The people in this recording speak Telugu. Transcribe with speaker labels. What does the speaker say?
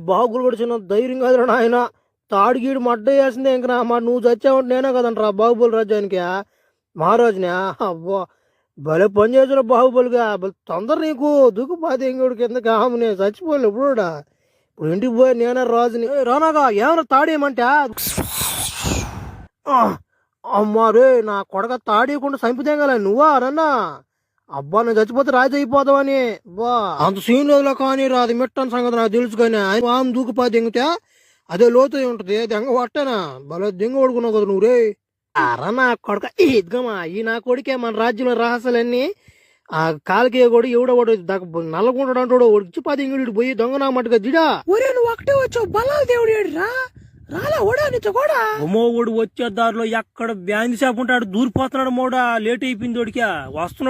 Speaker 1: బాగులు పడిచిన ధైర్యం కాదు ఆయన తాడిగీడు మడ్డ వేసిందే ఇంక మరి నువ్వు చచ్చావంటే నేనే కదంటరా బాహుబలి రాజ్యానికి మహారాజునే అబ్బా భలే పని చేసిన బాహుబలిగా తొందర నీకు దుక్కుపాతి ఇంకోటి కింద కామని చచ్చిపోలే ఇప్పుడు ఇప్పుడు ఇంటికి పోయి నేనే రాజుని రానాగా ఏమన్నా తాడేయమంటే అమ్మారే నా కొడక తాడేయకుండా చంపితేగల నువ్వా రన్నా అబ్బా నేను చచ్చిపోతే రాజు అయిపోతావని బా అంత సీన్ లేదులో కానీ రాదు మిట్టని సంగతి నాకు తెలుసు కానీ ఆమె దూకుపాతి దింగితే అదే లోతు ఉంటది దెంగ పట్టానా భలే దింగ పడుకున్నావు కదా నువ్వు రే అరా నా కొడక ఇదిగమ్మా ఈ నా కొడుకే మన రాజ్యంలో రహస్యాలన్నీ ఆ కాలకే కూడా ఎవడోడు నల్లగుంటాడు అంటాడు ఇచ్చి 10 ఇంగుడు పోయి దొంగ నా మట్టుగా దిడా
Speaker 2: ఒరే నువ్వు ఒకటే వచ్చావు బలాల దేవుడు ఏడురా రాలా ఓడా నీతో కూడా
Speaker 1: ఓడు వచ్చే దారిలో ఎక్కడ బ్యాంది చేప ఉంటాడు దూరిపోతున్నాడు మోడా లేట్ అయిపోయింది ఓడికా వస్తున్నాడు